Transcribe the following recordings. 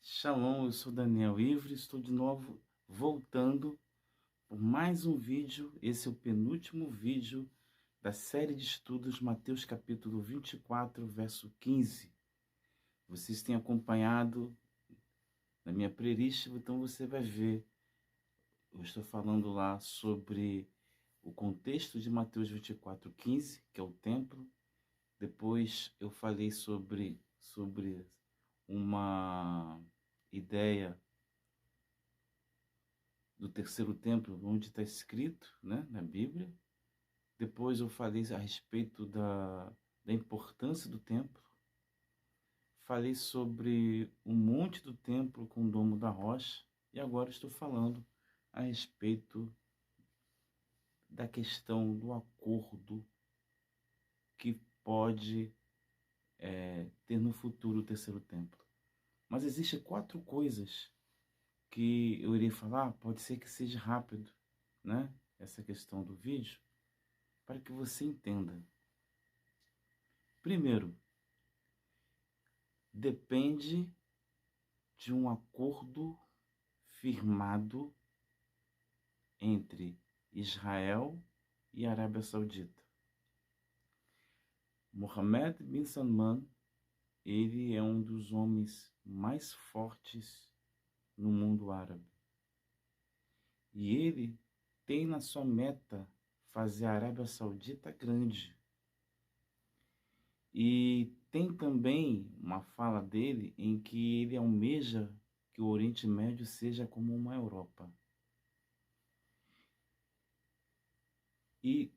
Shalom, eu sou Daniel Ivre, estou de novo voltando por mais um vídeo. Esse é o penúltimo vídeo da série de estudos Mateus capítulo 24, verso 15. Vocês têm acompanhado na minha playlist, então você vai ver. Eu estou falando lá sobre o contexto de Mateus 24, 15, que é o templo. Depois eu falei sobre uma ideia do terceiro templo, onde está escrito, né, na Bíblia. Depois eu falei a respeito da importância do templo. Falei sobre o monte do templo com o domo da rocha. E agora estou falando a respeito da questão do acordo que pode ter no futuro o terceiro templo. Mas existem 4 coisas que eu irei falar, pode ser que seja rápido, né? Essa questão do vídeo, para que você entenda. Primeiro, depende de um acordo firmado entre Israel e Arábia Saudita. Mohammed bin Salman, ele é um dos homens mais fortes no mundo árabe. E ele tem na sua meta fazer a Arábia Saudita grande. E tem também uma fala dele em que ele almeja que o Oriente Médio seja como uma Europa. E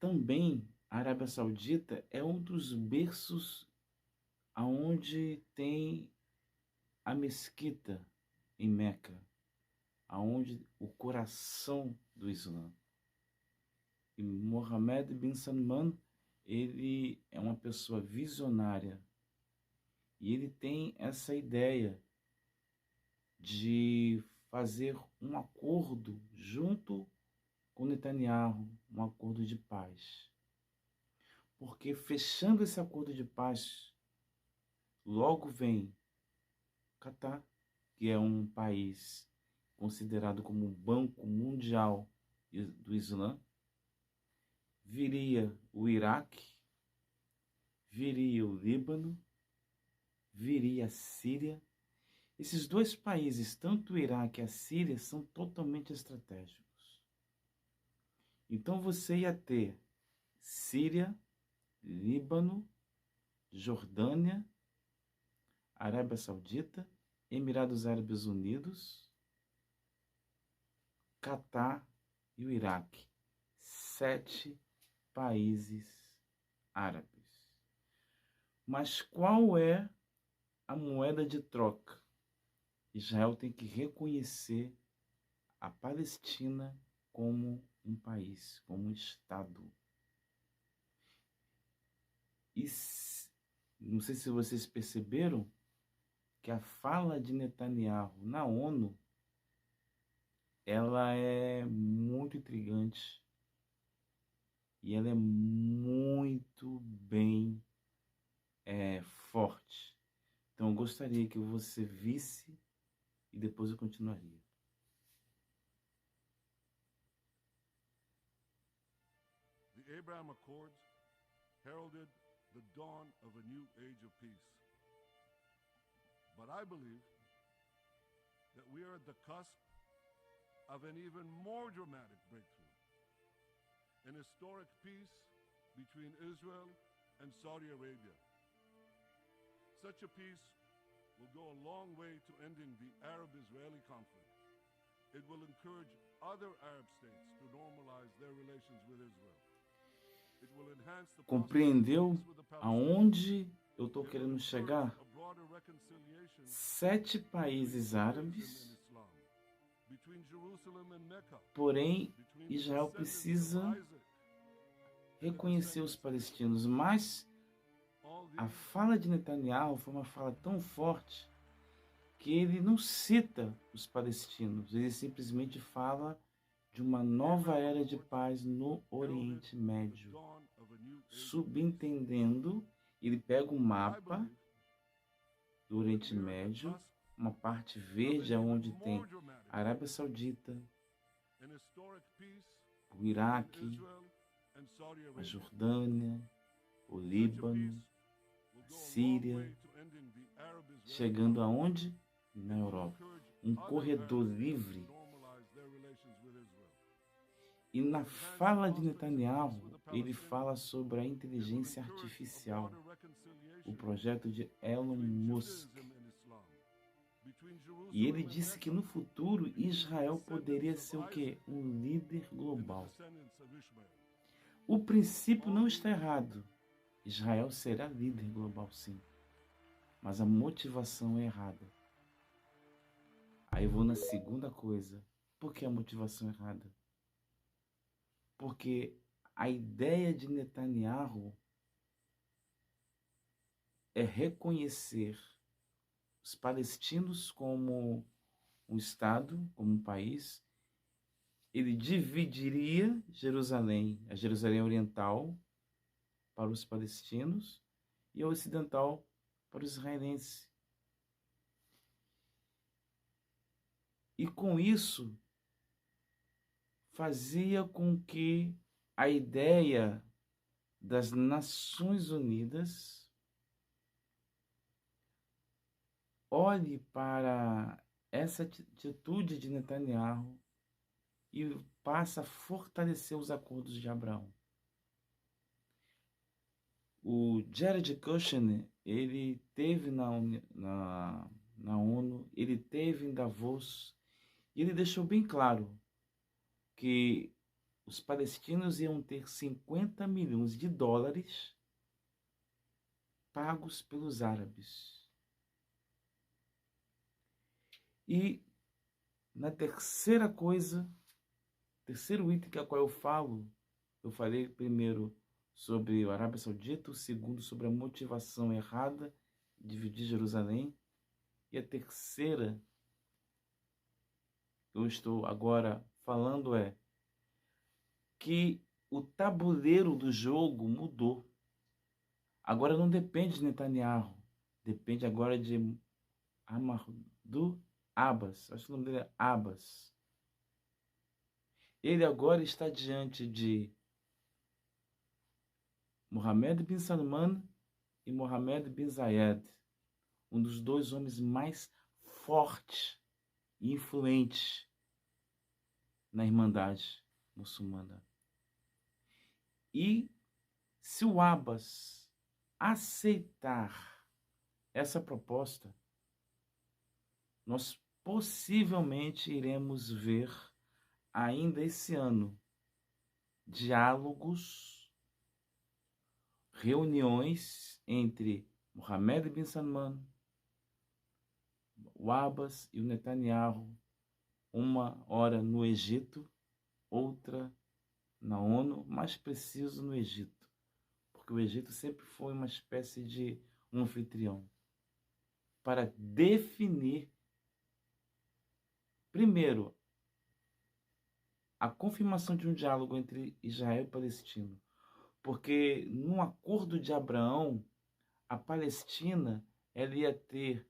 também a Arábia Saudita é um dos berços aonde tem a mesquita em Meca, aonde o coração do Islã. E Mohammed bin Salman, ele é uma pessoa visionária e ele tem essa ideia de fazer um acordo junto com Netanyahu, um acordo de paz. Porque fechando esse acordo de paz, logo vem Catar, que é um país considerado como um banco mundial do Islã, viria o Iraque, viria o Líbano, viria a Síria. Esses 2 países, tanto o Iraque e a Síria, são totalmente estratégicos. Então você ia ter Síria, Líbano, Jordânia, Arábia Saudita, Emirados Árabes Unidos, Catar e o Iraque. 7 países árabes. Mas qual é a moeda de troca? Israel tem que reconhecer a Palestina como um país, como um Estado. E não sei se vocês perceberam que a fala de Netanyahu na ONU, ela é muito intrigante e ela é muito bem forte. Então eu gostaria que você visse e depois eu continuaria. The Abraham Accords heralded the dawn of a new age of peace. But I believe that we are at the cusp of an even more dramatic breakthrough, an historic peace between Israel and Saudi Arabia. Such a peace will go a long way to ending the Arab-Israeli conflict. It will encourage other Arab states to normalize their relations with Israel. It will enhance the Compreendeu peace with the Palestinians. aonde eu estou It will querendo chegar? encourage a broader reconciliation 7 países árabes, Islam, between Jerusalem and Mecca, porém between Israel the descendants precisa of Isaac, reconhecer os palestinos, mas all a these fala de Netanyahu foi uma fala tão forte que ele não cita os palestinos, ele simplesmente fala de uma nova era de paz no Oriente Médio. dawn of a new age. Subentendendo, ele pega um I mapa believe do Oriente Médio, uma parte verde onde tem a Arábia Saudita, o Iraque, a Jordânia, o Líbano, a Síria, chegando aonde? Na Europa. Um corredor livre. E na fala de Netanyahu, ele fala sobre a inteligência artificial, o projeto de Elon Musk. E ele disse que no futuro Israel poderia ser o quê? Um líder global. O princípio não está errado. Israel será líder global, sim. Mas a motivação é errada. Aí eu vou na segunda coisa. Por que a motivação é errada? Porque a ideia de Netanyahu é reconhecer os palestinos como um Estado, como um país. Ele dividiria Jerusalém, a Jerusalém Oriental para os palestinos e a Ocidental para os israelenses. E com isso, fazia com que a ideia das Nações Unidas olhe para essa atitude de Netanyahu e passa a fortalecer os acordos de Abraão. O Jared Kushner, ele teve na ONU, ele teve em Davos, e ele deixou bem claro que os palestinos iam ter 50 milhões de dólares pagos pelos árabes. E na terceira coisa, terceiro item que a qual eu falei primeiro sobre a Arábia Saudita, o segundo sobre a motivação errada de dividir Jerusalém, e a terceira que eu estou agora falando é que o tabuleiro do jogo mudou. Agora não depende de Netanyahu, depende agora de Mahmoud Abbas, acho que o nome dele é Abbas. Ele agora está diante de Mohammed bin Salman e Mohammed bin Zayed, um dos dois homens mais fortes e influentes na Irmandade muçulmana. E se o Abbas aceitar essa proposta, nós possivelmente iremos ver ainda esse ano diálogos, reuniões entre Mohammed bin Salman, o Abbas e o Netanyahu, uma hora no Egito, outra na ONU, mais preciso no Egito, porque o Egito sempre foi uma espécie de um anfitrião, para definir, primeiro, a confirmação de um diálogo entre Israel e Palestina, porque no acordo de Abraão, a Palestina ela ia ter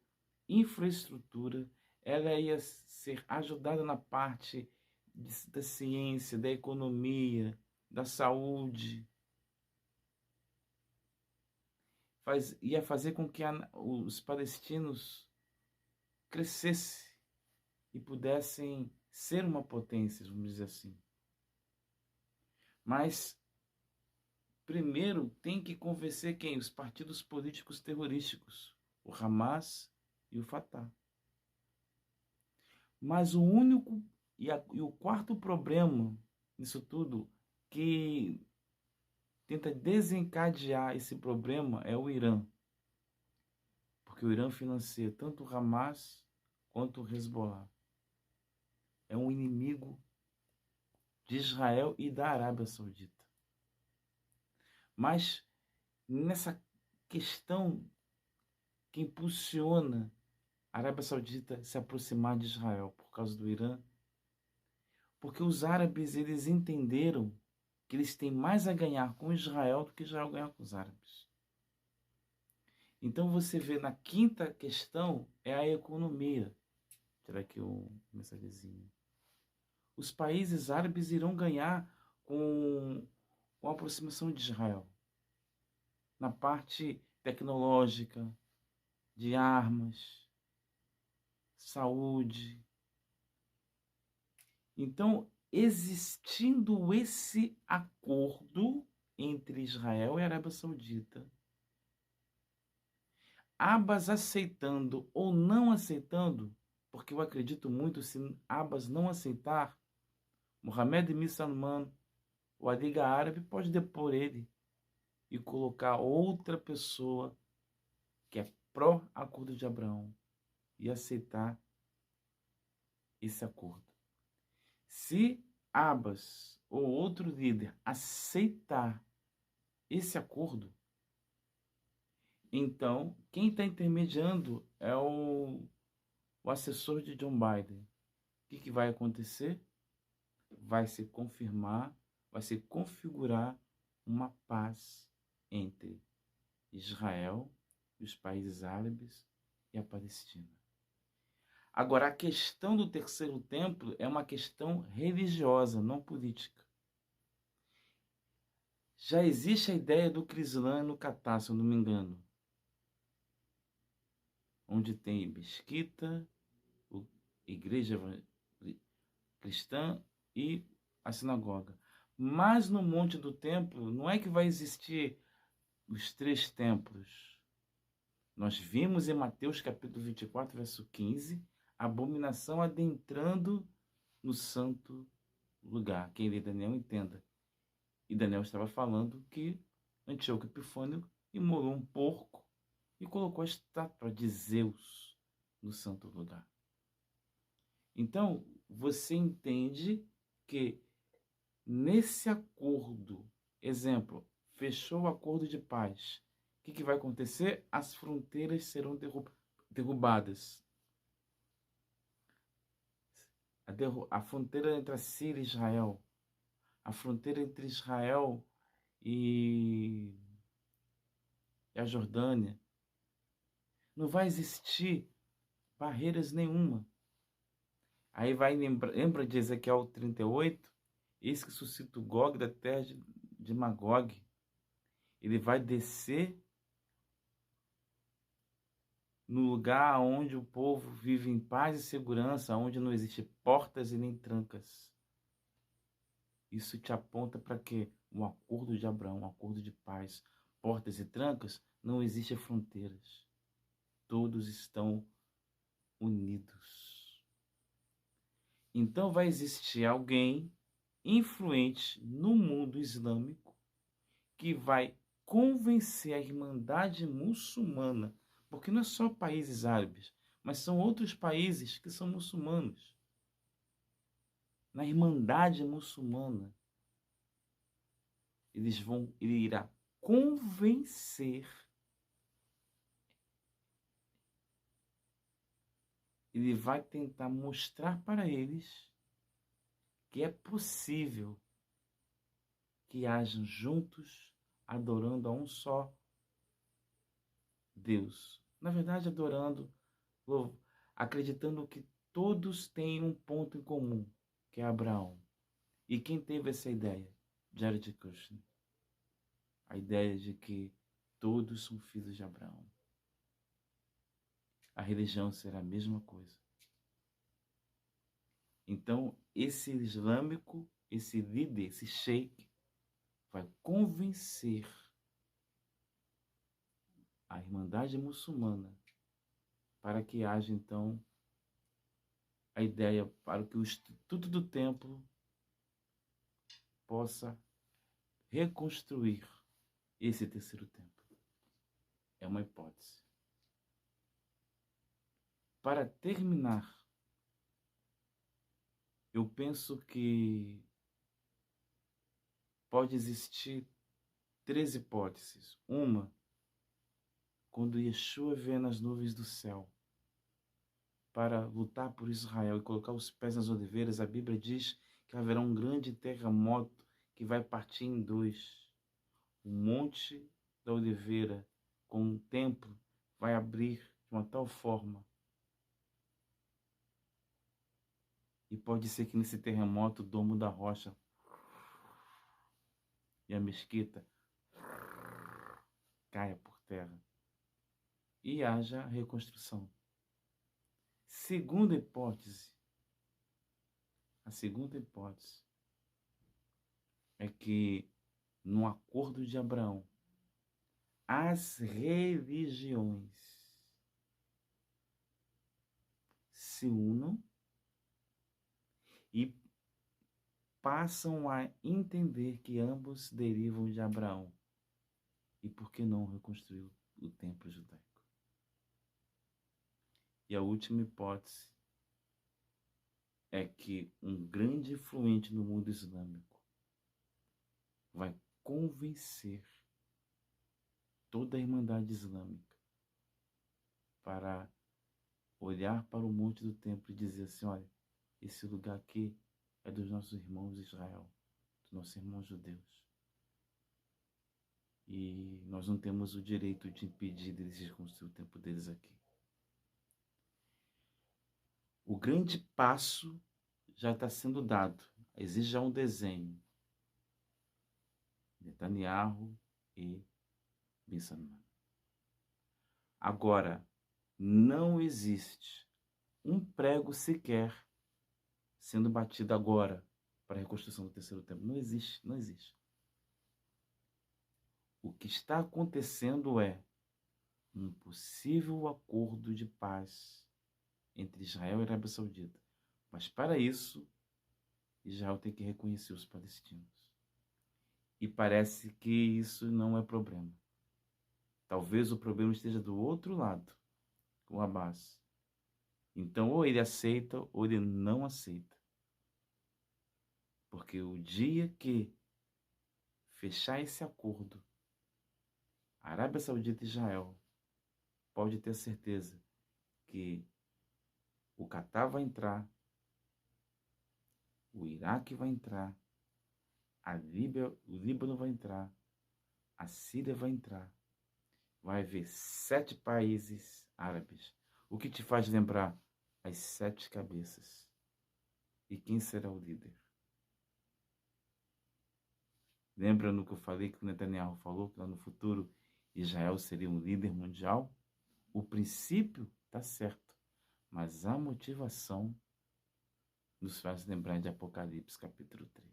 infraestrutura, ela ia ser ajudada na parte da ciência, da economia, da saúde. Ia fazer com que os palestinos crescessem e pudessem ser uma potência, vamos dizer assim. Mas primeiro tem que convencer quem? Os partidos políticos terrorísticos, o Hamas e o Fatah. Mas o único e o quarto problema nisso tudo que tenta desencadear esse problema é o Irã. Porque o Irã financia tanto o Hamas quanto o Hezbollah. É um inimigo de Israel e da Arábia Saudita. Mas nessa questão que impulsiona a Arábia Saudita se aproximar de Israel por causa do Irã, porque os árabes eles entenderam que eles têm mais a ganhar com Israel do que Israel ganhar com os árabes. Então você vê na quinta questão é a economia. Vou tirar aqui uma mensagenzinha. Os países árabes irão ganhar com a aproximação de Israel. Na parte tecnológica, de armas, saúde. Então, existindo esse acordo entre Israel e a Arábia Saudita, Abbas aceitando ou não aceitando, porque eu acredito muito, se Abbas não aceitar, Mohamed bin Salman, o a Liga Árabe, pode depor ele e colocar outra pessoa que é pró-acordo de Abraão e aceitar esse acordo. Se Abbas ou outro líder aceitar esse acordo, então quem está intermediando é o assessor de John Biden. O que vai acontecer? Vai se confirmar, vai se configurar uma paz entre Israel e os países árabes e a Palestina. Agora, a questão do terceiro templo é uma questão religiosa, não política. Já existe a ideia do Crislã no Catar, se eu não me engano, onde tem mesquita, igreja cristã e a sinagoga. Mas no Monte do Templo, não é que vai existir os 3 templos. Nós vimos em Mateus capítulo 24, verso 15, a abominação adentrando no santo lugar. Quem lê Daniel entenda. E Daniel estava falando que Antíoco Epifânio imolou um porco e colocou a estátua de Zeus no santo lugar. Então, você entende que nesse acordo, exemplo, fechou o acordo de paz, o que vai acontecer? As fronteiras serão derrubadas. A fronteira entre a Síria e Israel, a fronteira entre Israel e a Jordânia, não vai existir barreiras nenhuma. Aí vai lembra de Ezequiel 38? Eis que suscita o Gog da terra de Magog. Ele vai descer no lugar onde o povo vive em paz e segurança, onde não existe portas e nem trancas. Isso te aponta para que o acordo de Abraão, um acordo de paz, portas e trancas, não existem fronteiras. Todos estão unidos. Então vai existir alguém influente no mundo islâmico que vai convencer a Irmandade Muçulmana, porque não é só países árabes, mas são outros países que são muçulmanos. Na Irmandade Muçulmana, ele irá convencer, ele vai tentar mostrar para eles que é possível que hajam juntos adorando a um só Deus. Na verdade, acreditando que todos têm um ponto em comum, que é Abraão. E quem teve essa ideia? Jared Kushner. A ideia de que todos são filhos de Abraão. A religião será a mesma coisa. Então, esse islâmico, esse líder, esse sheik, vai convencer a Irmandade Muçulmana para que haja, então, a ideia para que o Instituto do Templo possa reconstruir esse terceiro templo. É uma hipótese. Para terminar, eu penso que pode existir 3 hipóteses. Uma, quando Yeshua vier nas nuvens do céu para lutar por Israel e colocar os pés nas oliveiras, a Bíblia diz que haverá um grande terremoto que vai partir em 2. O Monte da Oliveira com um templo vai abrir de uma tal forma. E pode ser que nesse terremoto o domo da rocha e a mesquita caia por terra e haja reconstrução. Segunda hipótese, a segunda hipótese é que no acordo de Abraão, as religiões se unam e passam a entender que ambos derivam de Abraão. E por que não reconstruir o templo judaico? E a última hipótese é que um grande influente no mundo islâmico vai convencer toda a Irmandade Islâmica para olhar para o monte do templo e dizer assim: olha, esse lugar aqui é dos nossos irmãos de Israel, dos nossos irmãos judeus. E nós não temos o direito de impedir deles de construir o templo deles aqui. O grande passo já está sendo dado. Existe já um desenho. Netanyahu e Bin Salman. Agora, não existe um prego sequer sendo batido agora para a reconstrução do terceiro templo. Não existe, não existe. O que está acontecendo é um possível acordo de paz entre Israel e Arábia Saudita. Mas para isso, Israel tem que reconhecer os palestinos. E parece que isso não é problema. Talvez o problema esteja do outro lado, com o Abbas. Então, ou ele aceita, ou ele não aceita. Porque o dia que fechar esse acordo, a Arábia Saudita e Israel pode ter certeza que o Catar vai entrar, o Iraque vai entrar, a Líbia, o Líbano vai entrar, a Síria vai entrar. Vai haver 7 países árabes. O que te faz lembrar as 7 cabeças? E quem será o líder? Lembra no que eu falei, que o Netanyahu falou, que lá no futuro Israel seria um líder mundial? O princípio está certo, mas a motivação nos faz lembrar de Apocalipse capítulo 3.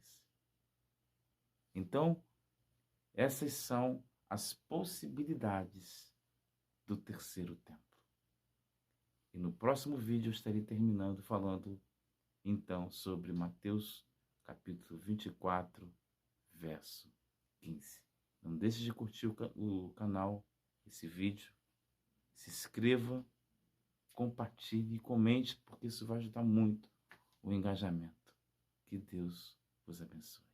Então, essas são as possibilidades do terceiro templo. E no próximo vídeo eu estarei terminando falando então sobre Mateus capítulo 24, verso 15. Não deixe de curtir o canal, esse vídeo. Se inscreva, compartilhe e comente, porque isso vai ajudar muito o engajamento. Que Deus vos abençoe.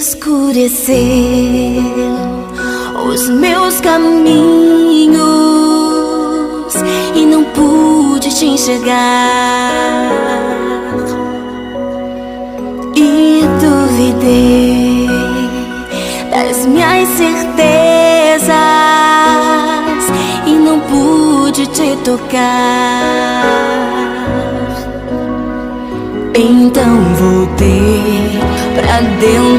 Escureceu os meus caminhos e não pude te enxergar, e duvidei das minhas certezas e não pude te tocar. Então voltei pra dentro